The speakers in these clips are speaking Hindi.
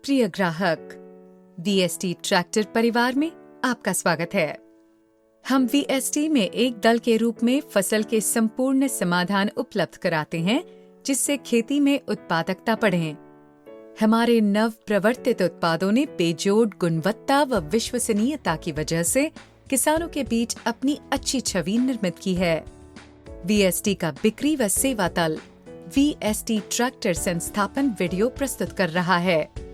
प्रिय ग्राहक, वीएसटी ट्रैक्टर परिवार में आपका स्वागत है। हम वीएसटी में एक दल के रूप में फसल के संपूर्ण समाधान उपलब्ध कराते हैं, जिससे खेती में उत्पादकता बढ़े। हमारे नव प्रवर्तित उत्पादों ने बेजोड़ गुणवत्ता व विश्वसनीयता की वजह से किसानों के बीच अपनी अच्छी छवि निर्मित की है। वीएसटी का बिक्री व सेवा दल वीएसटी ट्रैक्टर संस्थापन वीडियो प्रस्तुत कर रहा है।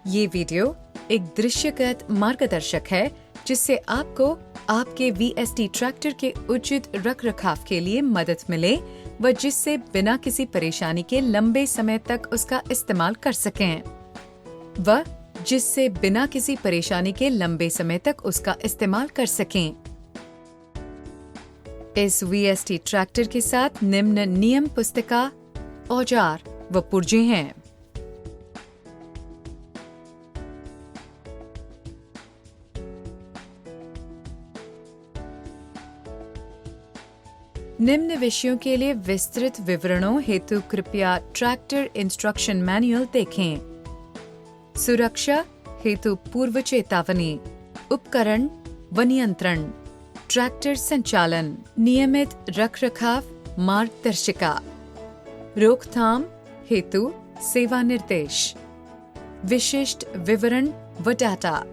ये वीडियो एक दृश्यगत मार्गदर्शक है, जिससे आपको आपके वीएसटी ट्रैक्टर के उचित रखरखाव के लिए मदद मिले व जिससे बिना किसी परेशानी के लंबे समय तक उसका इस्तेमाल कर सकें इस वीएसटी ट्रैक्टर के साथ निम्न नियम पुस्तिका, औजार व पुर्जे हैं। निम्न विषयों के लिए विस्तृत विवरणों हेतु कृपया ट्रैक्टर इंस्ट्रक्शन मैनुअल देखें। सुरक्षा हेतु पूर्व चेतावनी, उपकरण व नियंत्रण, ट्रैक्टर संचालन, नियमित रखरखाव मार्गदर्शिका, रोकथाम हेतु सेवा निर्देश, विशिष्ट विवरण व डाटा।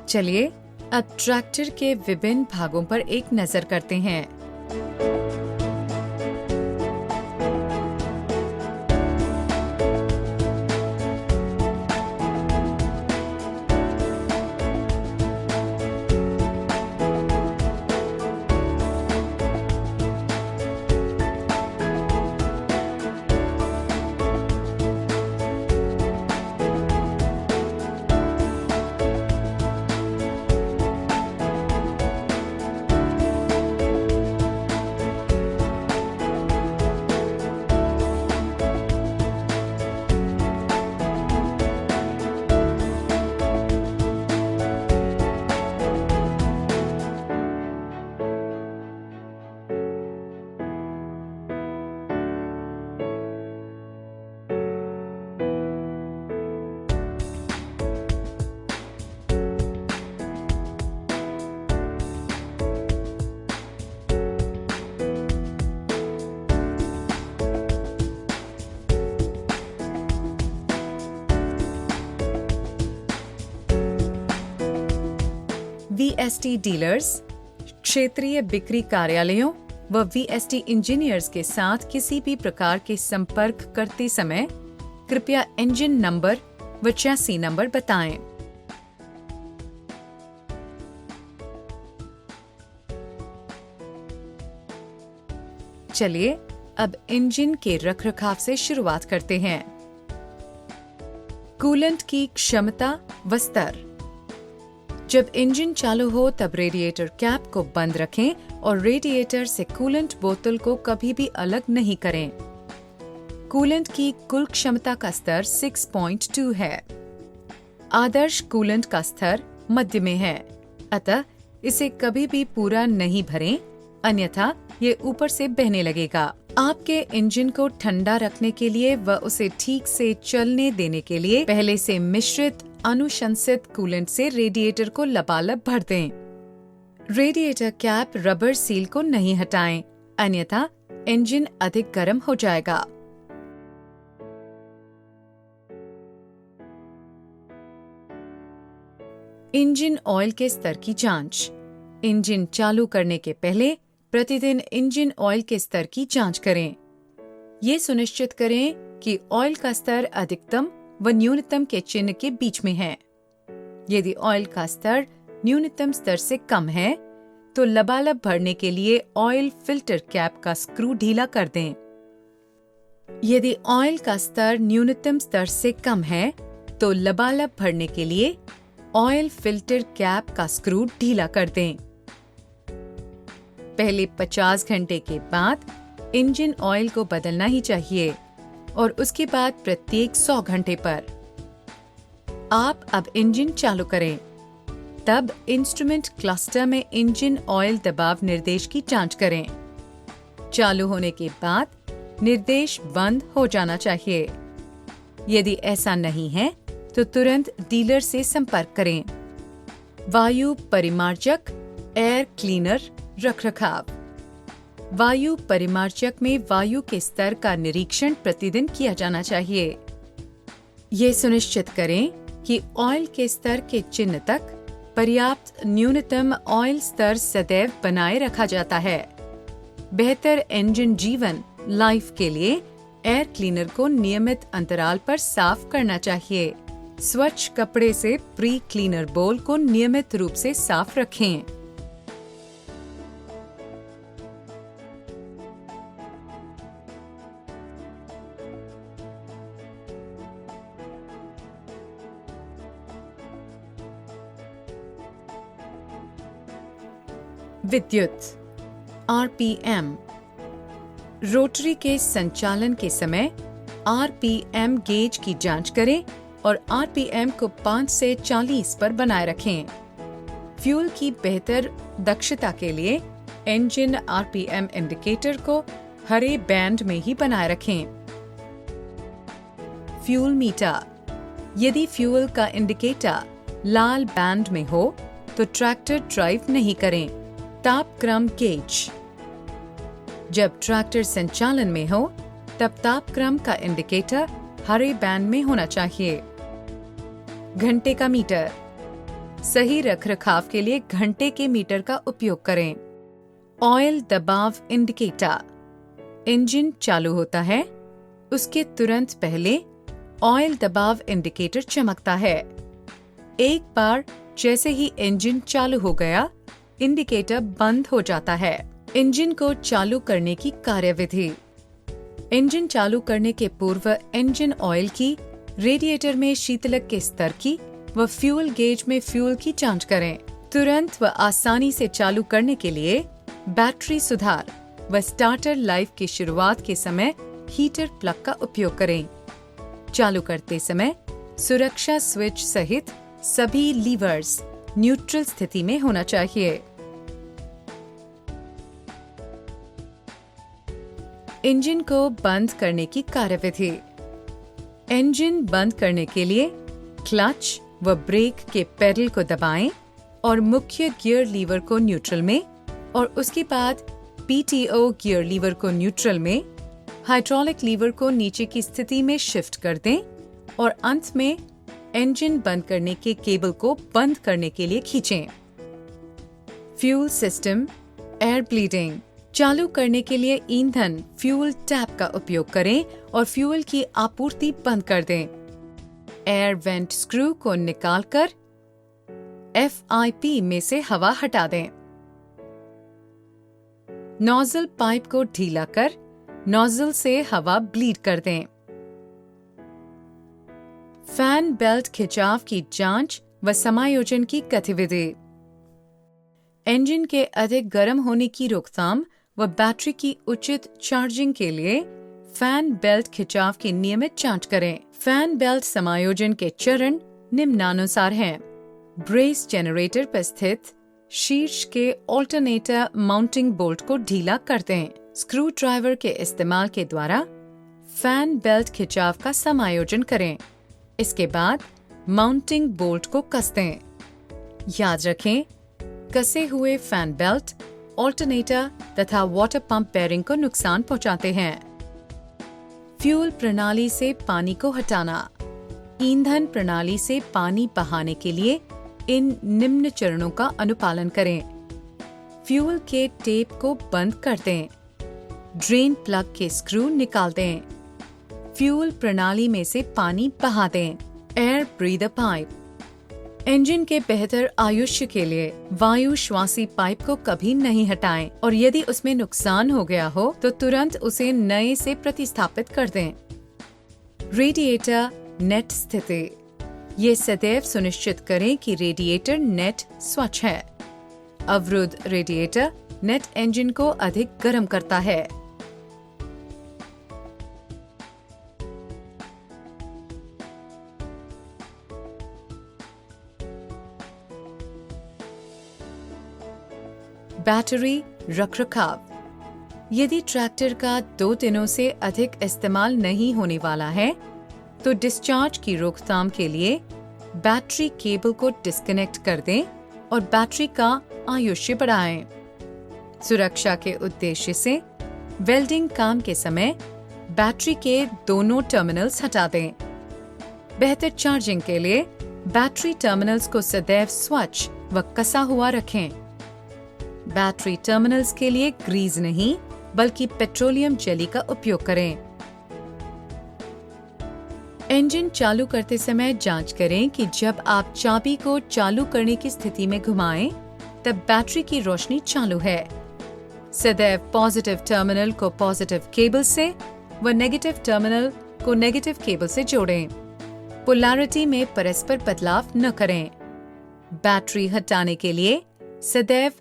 चलिए अब ट्रैक्टर के विभिन्न भागों पर एक नजर करते हैं। वीएसटी डीलर्स, क्षेत्रीय बिक्री कार्यालयों व वीएसटी इंजीनियर्स के साथ किसी भी प्रकार के संपर्क करते समय कृपया इंजन नंबर व चैसी नंबर बताएं। चलिए अब इंजन के रखरखाव से शुरुआत करते हैं। कूलेंट की क्षमता व स्तर। जब इंजन चालू हो तब रेडिएटर कैप को बंद रखें और रेडिएटर से कूलेंट बोतल को कभी भी अलग नहीं करें। कूलेंट की कुल क्षमता का स्तर 6.2 है। आदर्श कूलेंट का स्तर मध्य में है, अतः इसे कभी भी पूरा नहीं भरें, अन्यथा ये ऊपर से बहने लगेगा। आपके इंजन को ठंडा रखने के लिए व उसे ठीक से चलने देने के लिए पहले से मिश्रित अनुशंसित कूलेंट से रेडिएटर को लबालब भर दें। रेडिएटर कैप रबर सील को नहीं हटाएं, अन्यथा इंजन अधिक गर्म हो जाएगा। इंजन ऑयल के स्तर की जांच। इंजन चालू करने के पहले प्रतिदिन इंजन ऑयल के स्तर की जांच करें। ये सुनिश्चित करें कि ऑयल का स्तर अधिकतम व न्यूनतम के चिन्ह के बीच में है। यदि ऑयल का स्तर न्यूनतम स्तर से कम है, तो लबालब भरने के लिए ऑयल फिल्टर कैप का स्क्रू ढीला कर दें। यदि ऑयल का स्तर न्यूनतम स्तर से कम है, तो लबालब भरने के लिए ऑयल फिल्टर कैप का स्क्रू ढीला कर दें। पहले 50 घंटे के बाद इंजन ऑयल को बदलना ही चाहिए और उसके बाद प्रत्येक 100 घंटे पर। आप अब इंजन चालू करें, तब इंस्ट्रूमेंट क्लस्टर में इंजन ऑयल दबाव निर्देश की जांच करें। चालू होने के बाद निर्देश बंद हो जाना चाहिए। यदि ऐसा नहीं है तो तुरंत डीलर से संपर्क करें। वायु परिमार्जक एयर क्लीनर रखरखाव। वायु परिमार्जक में वायु के स्तर का निरीक्षण प्रतिदिन किया जाना चाहिए। ये सुनिश्चित करें कि ऑयल के स्तर के चिन्ह तक पर्याप्त न्यूनतम ऑयल स्तर सदैव बनाए रखा जाता है। बेहतर इंजन जीवन लाइफ के लिए एयर क्लीनर को नियमित अंतराल पर साफ करना चाहिए। स्वच्छ कपड़े से प्री क्लीनर बोल को नियमित रूप से साफ रखें। विद्युत आरपीएम। रोटरी के संचालन के समय आरपीएम गेज की जांच करें और आरपीएम को 5 से 40 पर बनाए रखें। फ्यूल की बेहतर दक्षता के लिए इंजन आरपीएम इंडिकेटर को हरे बैंड में ही बनाए रखें। Fuel metre. यदि फ्यूल का इंडिकेटर लाल बैंड में हो तो ट्रैक्टर ड्राइव नहीं करें। तापक्रम गेज। जब ट्रैक्टर संचालन में हो तब तापक्रम का इंडिकेटर हरे बैंड में होना चाहिए। घंटे का मीटर। सही रखरखाव के लिए घंटे के मीटर का उपयोग करें। ऑयल दबाव इंडिकेटर। इंजन चालू होता है, उसके तुरंत पहले ऑयल दबाव इंडिकेटर चमकता है। एक बार जैसे ही इंजन चालू हो गया, इंडिकेटर बंद हो जाता है। इंजन को चालू करने की कार्यविधि। इंजन चालू करने के पूर्व इंजन ऑयल की, रेडिएटर में शीतलक के स्तर की व फ्यूल गेज में फ्यूल की जांच करें। तुरंत व आसानी से चालू करने के लिए बैटरी सुधार व स्टार्टर लाइफ की शुरुआत के समय हीटर प्लग का उपयोग करें। चालू करते समय सुरक्षा स्विच सहित सभी लीवर्स न्यूट्रल स्थिति में होना चाहिए। इंजन को बंद करने की कार्यविधि। इंजन बंद करने के लिए क्लच व ब्रेक के पेडल को दबाएं और मुख्य गियर लीवर को न्यूट्रल में और उसके बाद पीटीओ गियर लीवर को न्यूट्रल में, हाइड्रोलिक लीवर को नीचे की स्थिति में शिफ्ट कर दें और अंत में इंजन बंद करने के केबल को बंद करने के लिए खींचें। Fuel system air bleeding. चालू करने के लिए ईंधन फ्यूल टैप का उपयोग करें और फ्यूल की आपूर्ति बंद कर दें। एयर वेंट स्क्रू को निकालकर FIP में से हवा हटा दें। नोजल पाइप को ढीला कर नोजल से हवा ब्लीड कर दें। फैन बेल्ट खिंचाव की जांच व समायोजन की गतिविधि। इंजन के अधिक गर्म होने की रोकथाम व बैटरी की उचित चार्जिंग के लिए फैन बेल्ट खिंचाव की नियमित जांच करें। फैन बेल्ट समायोजन के चरण निम्नानुसार हैं। ब्रेस जनरेटर पर स्थित शीर्ष के ऑल्टरनेटर माउंटिंग बोल्ट को ढीला कर दें। स्क्रू ड्राइवर के इस्तेमाल के द्वारा फैन बेल्ट खिंचाव का समायोजन करें। इसके बाद माउंटिंग बोल्ट को कस दें। याद रखें, कसे हुए फैन बेल्ट ऑल्टरनेटर तथा वाटर पंप बेयरिंग को नुकसान पहुंचाते हैं। फ्यूल प्रणाली से पानी को हटाना। ईंधन प्रणाली से पानी बहाने के लिए इन निम्न चरणों का अनुपालन करें। फ्यूल के टेप को बंद कर दें। ड्रेन प्लग के स्क्रू निकाल दें। फ्यूल प्रणाली में से पानी बहा दें। Air breather pipe. इंजन के बेहतर आयुष्य के लिए वायु श्वासी पाइप को कभी नहीं हटाएं और यदि उसमें नुकसान हो गया हो तो तुरंत उसे नए से प्रतिस्थापित कर दें। रेडिएटर नेट स्थिति। ये सदैव सुनिश्चित करें कि रेडिएटर नेट स्वच्छ है। अवरुद्ध रेडिएटर नेट इंजन को अधिक गर्म करता है। बैटरी रखरखाव। यदि ट्रैक्टर का 2 दिनों से अधिक इस्तेमाल नहीं होने वाला है तो डिस्चार्ज की रोकथाम के लिए बैटरी केबल को डिस्कनेक्ट कर दें और बैटरी का आयुष्य बढ़ाएं। सुरक्षा के उद्देश्य से वेल्डिंग काम के समय बैटरी के दोनों टर्मिनल्स हटा दें। बेहतर चार्जिंग के लिए बैटरी टर्मिनल्स को सदैव स्वच्छ व कसा हुआ रखें। बैटरी टर्मिनल्स के लिए ग्रीस नहीं बल्कि पेट्रोलियम जेली का उपयोग करें। इंजन चालू करते समय जांच करें कि जब आप चाबी को चालू करने की स्थिति में घुमाएं, तब बैटरी की रोशनी चालू है। सदैव पॉजिटिव टर्मिनल को पॉजिटिव केबल से व नेगेटिव टर्मिनल को नेगेटिव केबल से जोड़ें। पोलैरिटी में परस्पर बदलाव न करें। बैटरी हटाने के लिए सदैव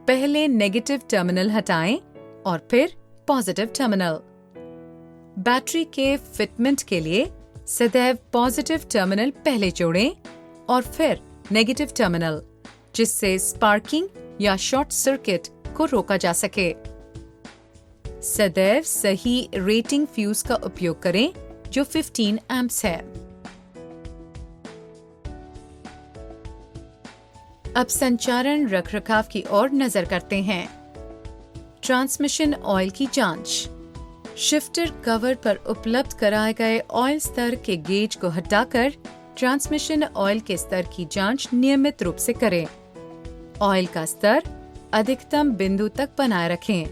पहले नेगेटिव टर्मिनल हटाएं और फिर पॉजिटिव टर्मिनल। बैटरी के फिटमेंट के लिए सदैव पॉजिटिव टर्मिनल पहले जोड़ें और फिर नेगेटिव टर्मिनल, जिससे स्पार्किंग या शॉर्ट सर्किट को रोका जा सके। सदैव सही रेटिंग फ्यूज का उपयोग करें जो 15 एम्प्स है। अब संचारण रखरखाव की ओर नजर करते हैं। ट्रांसमिशन ऑयल की जांच। शिफ्टर कवर पर उपलब्ध कराए गए ऑयल स्तर के गेज को हटाकर ट्रांसमिशन ऑयल के स्तर की जांच नियमित रूप से करें। ऑयल का स्तर अधिकतम बिंदु तक बनाए रखें।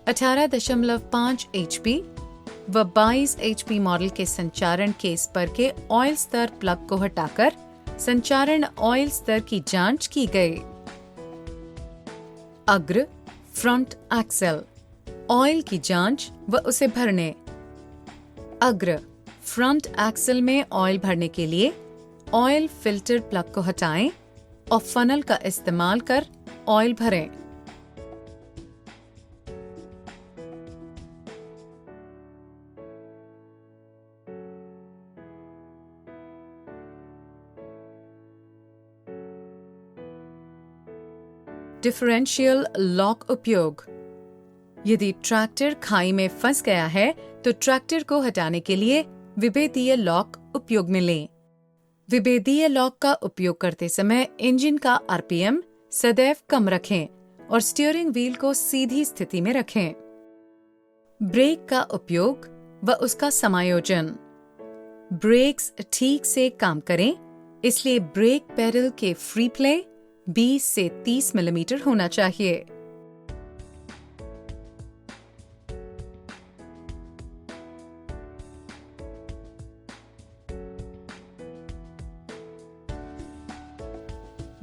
18.5 HP व 22 HP मॉडल के संचारण केस पर के ऑयल स्तर प्लग को हटाकर संचारण ऑयल स्तर की जांच की गई। अग्र फ्रंट एक्सेल ऑयल की जांच व उसे भरने। अग्र फ्रंट एक्सेल में ऑयल भरने के लिए ऑयल फिल्टर प्लग को हटाएं और फनल का इस्तेमाल कर ऑयल भरें। डिफरेंशियल लॉक उपयोग। यदि ट्रैक्टर खाई में फंस गया है तो ट्रैक्टर को हटाने के लिए विभेदीय लॉक उपयोग में लें। विभेदीय लॉक का उपयोग करते समय इंजन का आरपीएम सदैव कम रखें और स्टीयरिंग व्हील को सीधी स्थिति में रखें। ब्रेक का उपयोग व उसका समायोजन। ब्रेक्स ठीक से काम करें, इसलिए ब्रेक पैडल के फ्री प्ले 20 से 30 मिलीमीटर होना चाहिए।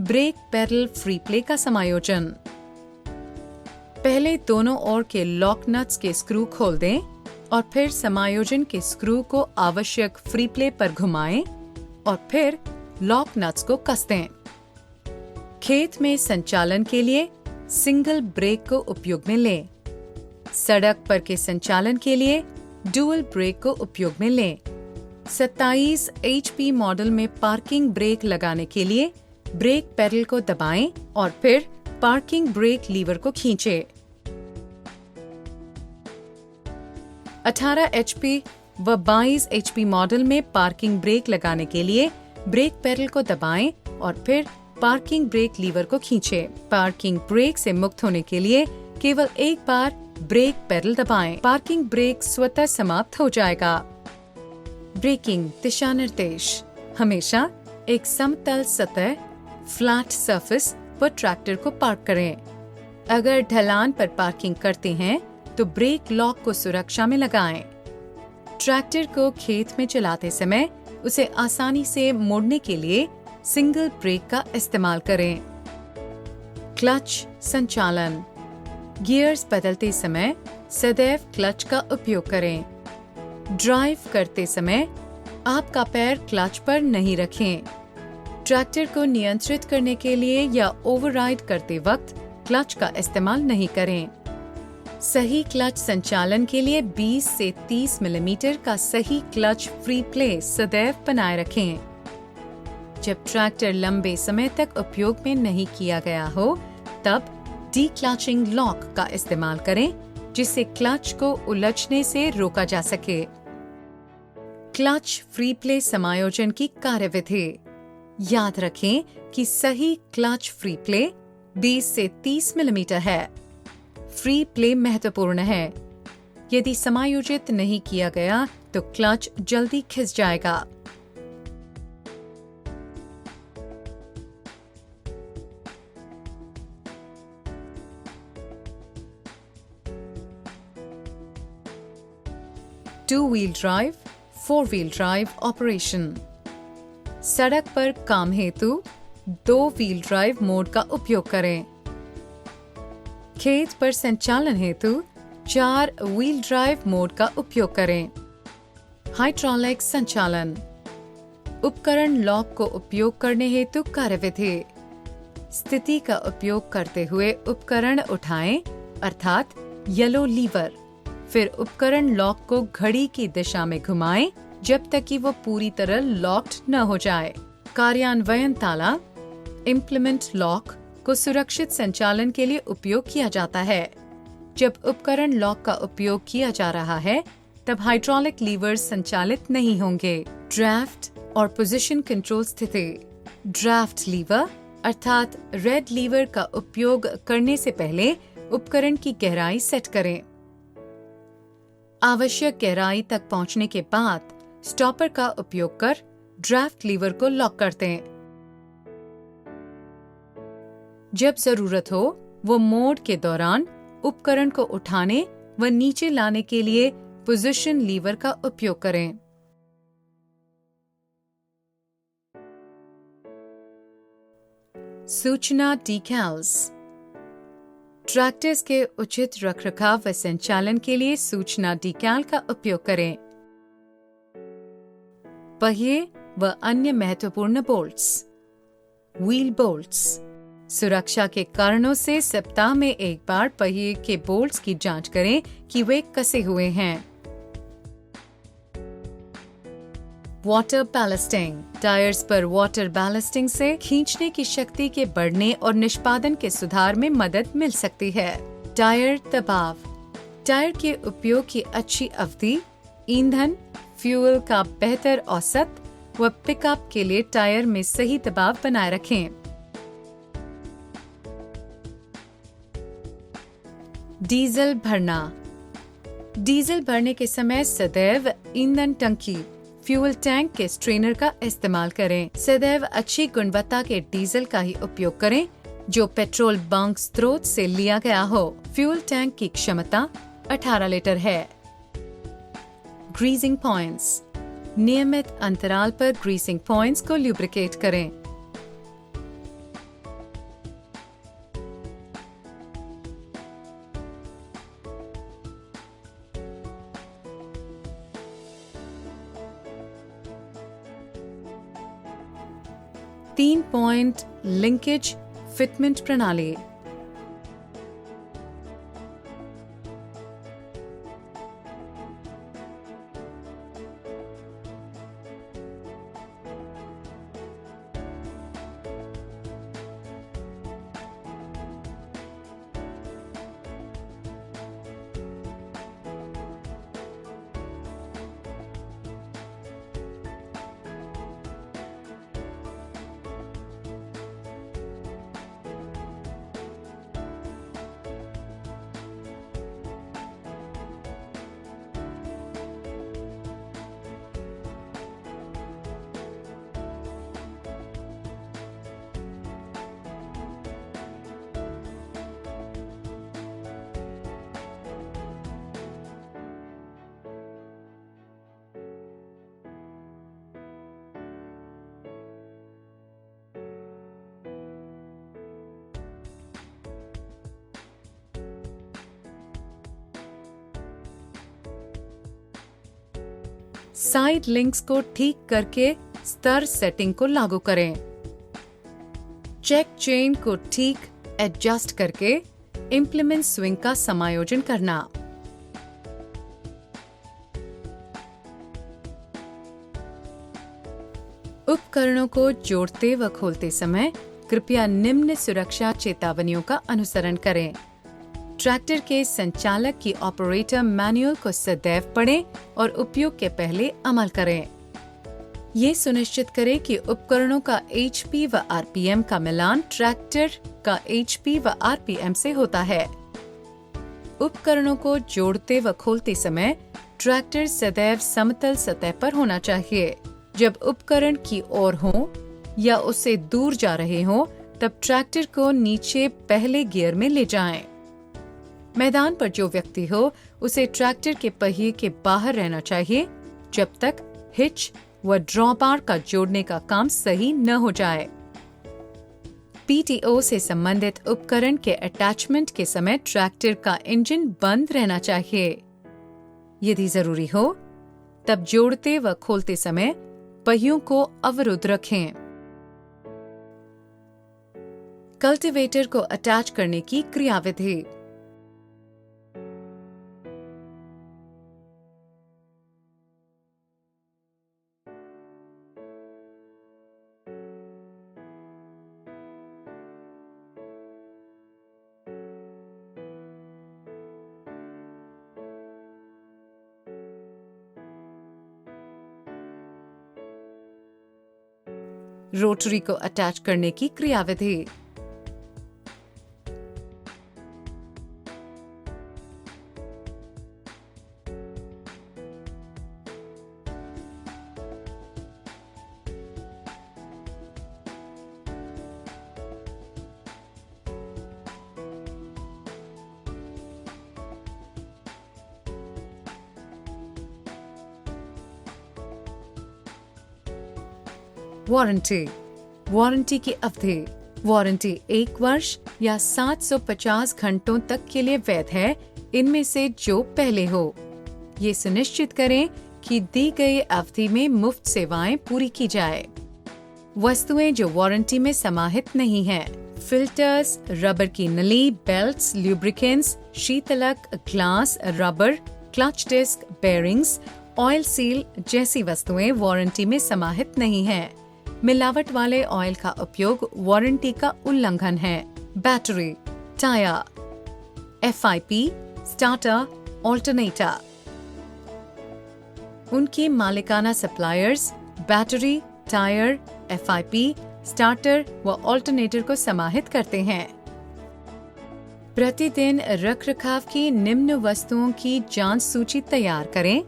ब्रेक पैडल फ्री प्ले का समायोजन। पहले दोनों ओर के लॉक नट्स के स्क्रू खोल दें और फिर समायोजन के स्क्रू को आवश्यक फ्री प्ले पर घुमाएं और फिर लॉक नट्स को कस दें। खेत में संचालन के लिए सिंगल ब्रेक को उपयोग में लें। सड़क पर के संचालन के लिए डुअल ब्रेक को उपयोग में लें। 27 HP मॉडल में पार्किंग ब्रेक लगाने के लिए ब्रेक पैडल को दबाएं और फिर पार्किंग ब्रेक लीवर को खींचें। 18 HP व 22 HP मॉडल में पार्किंग ब्रेक लगाने के लिए ब्रेक पैडल को दबाएं और फिर पार्किंग ब्रेक लीवर को खींचें। पार्किंग ब्रेक से मुक्त होने के लिए केवल एक बार ब्रेक पैडल दबाएं। पार्किंग ब्रेक स्वतः समाप्त हो जाएगा। ब्रेकिंग दिशा निर्देश। हमेशा एक समतल सतह फ्लैट सरफेस पर ट्रैक्टर को पार्क करें। अगर ढलान पर पार्किंग करते हैं तो ब्रेक लॉक को सुरक्षा में लगाएं। ट्रैक्टर को खेत में चलाते समय उसे आसानी से मोड़ने के लिए सिंगल ब्रेक का इस्तेमाल करें। क्लच संचालन। गियर्स बदलते समय सदैव क्लच का उपयोग करें। ड्राइव करते समय आपका पैर क्लच पर नहीं रखें। ट्रैक्टर को नियंत्रित करने के लिए या ओवरराइड करते वक्त क्लच का इस्तेमाल नहीं करें। सही क्लच संचालन के लिए 20 से 30 मिलीमीटर का सही क्लच फ्री प्ले सदैव बनाए रखें। जब ट्रैक्टर लंबे समय तक उपयोग में नहीं किया गया हो, तब डी क्लचिंग लॉक का इस्तेमाल करें जिससे क्लच को उलझने से रोका जा सके। क्लच फ्री प्ले समायोजन की कार्यविधि। याद रखें कि सही क्लच फ्री प्ले 20 से 30 मिलीमीटर है। फ्री प्ले महत्वपूर्ण है। यदि समायोजित नहीं किया गया तो क्लच जल्दी खिंच जाएगा। Two wheel drive, four wheel drive operation. सड़क पर काम हेतु 2 व्हील ड्राइव मोड का उपयोग करें। खेत पर संचालन हेतु 4 व्हील ड्राइव मोड का उपयोग करें। हाइड्रोलिक संचालन। उपकरण लॉक को उपयोग करने हेतु कार्यविधि। स्थिति का उपयोग करते हुए उपकरण उठाएं, अर्थात येलो लीवर। फिर उपकरण लॉक को घड़ी की दिशा में घुमाएं जब तक कि वो पूरी तरह लॉक्ड न हो जाए। कार्यान्वयन ताला। इम्प्लीमेंट लॉक को सुरक्षित संचालन के लिए उपयोग किया जाता है। जब उपकरण लॉक का उपयोग किया जा रहा है तब हाइड्रोलिक लीवर्स संचालित नहीं होंगे। ड्राफ्ट और पोजीशन कंट्रोल स्थिति। ड्राफ्ट लीवर अर्थात रेड लीवर का उपयोग करने से पहले उपकरण की गहराई सेट करें। आवश्यक गहराई तक पहुंचने के बाद स्टॉपर का उपयोग कर ड्राफ्ट लीवर को लॉक कर दें। जब जरूरत हो वो मोड के दौरान उपकरण को उठाने व नीचे लाने के लिए पोजीशन लीवर का उपयोग करें। सूचना डिकैल्स। ट्रैक्टर्स के उचित रखरखाव व संचालन के लिए सूचना डिकैल का उपयोग करें। पहिए व अन्य महत्वपूर्ण बोल्ट्स। Wheel bolts. सुरक्षा के कारणों से सप्ताह में एक बार पहिए के बोल्ट्स की जांच करें कि वे कसे हुए हैं। वाटर बैलेस्टिंग। टायर्स पर वाटर बैलेस्टिंग से खींचने की शक्ति के बढ़ने और निष्पादन के सुधार में मदद मिल सकती है। टायर दबाव। टायर के उपयोग की अच्छी अवधि, ईंधन, फ्यूल का बेहतर औसत व पिकअप के लिए टायर में सही दबाव बनाए रखें। डीजल भरना। डीजल भरने के समय सदैव ईंधन टंकी फ्यूल टैंक के स्ट्रेनर का इस्तेमाल करें। सदैव अच्छी गुणवत्ता के डीजल का ही उपयोग करें जो पेट्रोल बंक स्रोत से लिया गया हो। फ्यूल टैंक की क्षमता 18 लीटर है। Greasing points. नियमित अंतराल पर ग्रीसिंग पॉइंट्स को ल्यूब्रिकेट करें। तीन पॉइंट लिंकेज फिटमेंट प्रणाली। साइड लिंक्स को ठीक करके स्तर सेटिंग को लागू करें। चेक चेन को ठीक एडजस्ट करके इम्प्लीमेंट स्विंग का समायोजन करना। उपकरणों को जोड़ते व खोलते समय कृपया निम्न सुरक्षा चेतावनियों का अनुसरण करें। ट्रैक्टर के संचालक की ऑपरेटर मैनुअल को सदैव पढ़ें और उपयोग के पहले अमल करें। ये सुनिश्चित करें कि उपकरणों का HP व RPM का मिलान ट्रैक्टर का HP व RPM से होता है। उपकरणों को जोड़ते व खोलते समय ट्रैक्टर सदैव समतल सतह पर होना चाहिए। जब उपकरण की ओर हो या उससे दूर जा रहे हो, तब ट्रैक्टर को नीचे पहले गियर में ले जाएं। मैदान पर जो व्यक्ति हो, उसे ट्रैक्टर के पहिए के बाहर रहना चाहिए जब तक हिच व ड्रॉबार का जोड़ने का काम सही न हो जाए। PTO से संबंधित उपकरण के अटैचमेंट के समय ट्रैक्टर का इंजन बंद रहना चाहिए। यदि जरूरी हो, तब जोड़ते व खोलते समय पहियों को अवरुद्ध रखें। कल्टीवेटर को अटैच करने की क्रियाविधि। रोटरी को अटैच करने की क्रियाविधि। वारंटी की अवधि। वारंटी 1 वर्ष या 750 घंटों तक के लिए वैध है, इनमें से जो पहले हो। ये सुनिश्चित करें कि दी गई अवधि में मुफ्त सेवाएं पूरी की जाए। वस्तुएं जो वारंटी में समाहित नहीं हैं: फिल्टर्स, रबर की नली, बेल्ट्स, ल्यूब्रिकेंट्स, शीतलक, glass, rubber, clutch disc, bearings, oil seal जैसी वस्तुएं वारंटी में समाहित नहीं हैं। मिलावट वाले ऑयल का उपयोग वारंटी का उल्लंघन है। Battery, tyre, FIP, starter, alternator. उनकी मालिकाना suppliers battery, tyre, FIP, starter व ऑल्टरनेटर को समाहित करते हैं। प्रतिदिन रखरखाव की निम्न वस्तुओं की जांच सूची तैयार करें,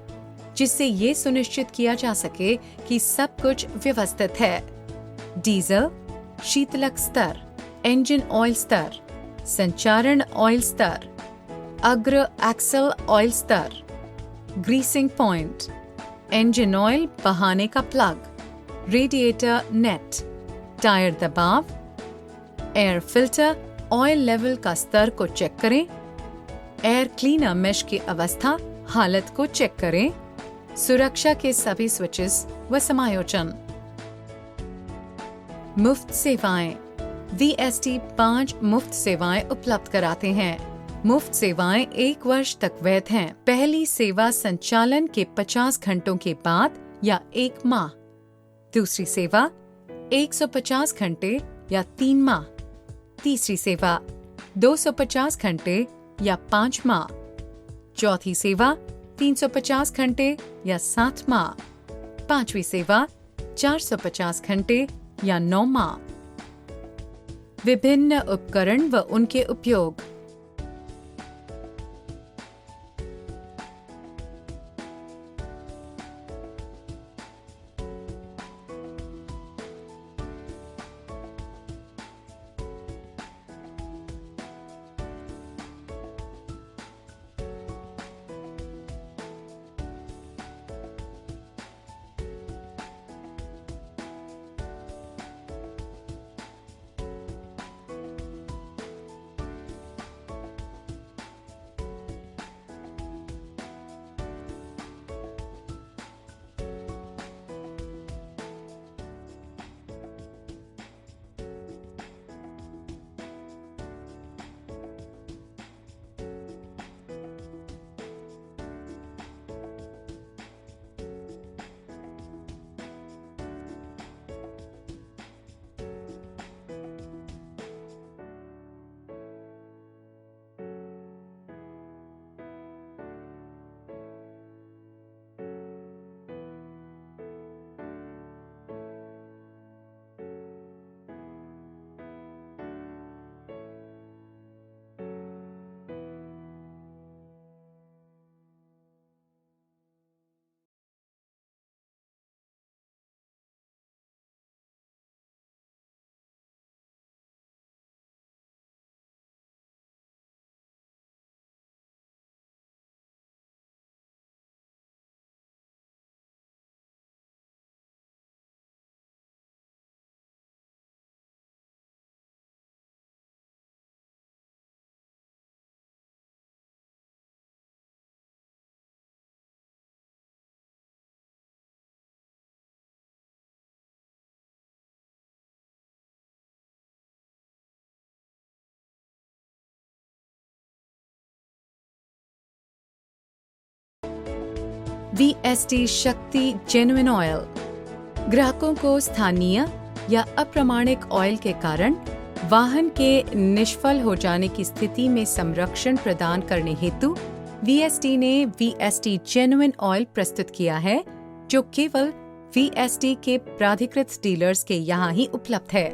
जिससे ये सुनिश्चित किया जा सके कि सब कुछ व्यवस्थित है। डीजल, शीतलक स्तर, इंजन ऑयल स्तर, संचारण ऑयल स्तर, अग्र एक्सल ऑयल स्तर, ग्रीसिंग पॉइंट, इंजन ऑयल बहाने का प्लग, रेडिएटर नेट, टायर दबाव, एयर फिल्टर, ऑयल लेवल का स्तर को चेक करें। एयर क्लीनर मेश की अवस्था, हालत को चेक करें। सुरक्षा के सभी स्विचेस व समायोजन। मुफ्त सेवाएं। VST 5 मुफ्त सेवाएं उपलब्ध कराते हैं। मुफ्त सेवाएं 1 वर्ष तक वैध हैं। पहली सेवा संचालन के 50 घंटों के बाद या 1 माह। दूसरी सेवा 150 घंटे या 3 माह। तीसरी सेवा 250 घंटे या 5 माह। चौथी सेवा 350 घंटे या 7 माह। पांचवी सेवा 450 घंटे या 9 माह। विभिन्न उपकरण व उनके उपयोग। VST शक्ति जेन्युइन ऑयल ग्राहकों को स्थानीय या अप्रमाणिक ऑयल के कारण वाहन के निष्फल हो जाने की स्थिति में संरक्षण प्रदान करने हेतु VST ने VST जेन्युइन ऑयल प्रस्तुत किया है, जो केवल VST के प्राधिकृत डीलर्स के यहाँ ही उपलब्ध है।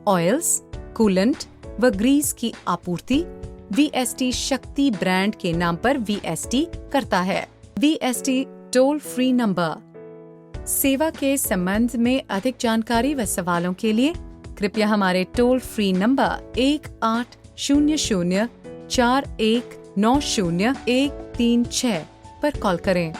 ऑयल्स, कूलेंट व ग्रीस की आपूर्ति VST शक्ति ब्रांड के नाम पर VST करता है। VST toll free number. सेवा के संबंध में अधिक जानकारी व सवालों के लिए कृपया हमारे टोल फ्री नंबर 1800 4190 136 पर कॉल करें।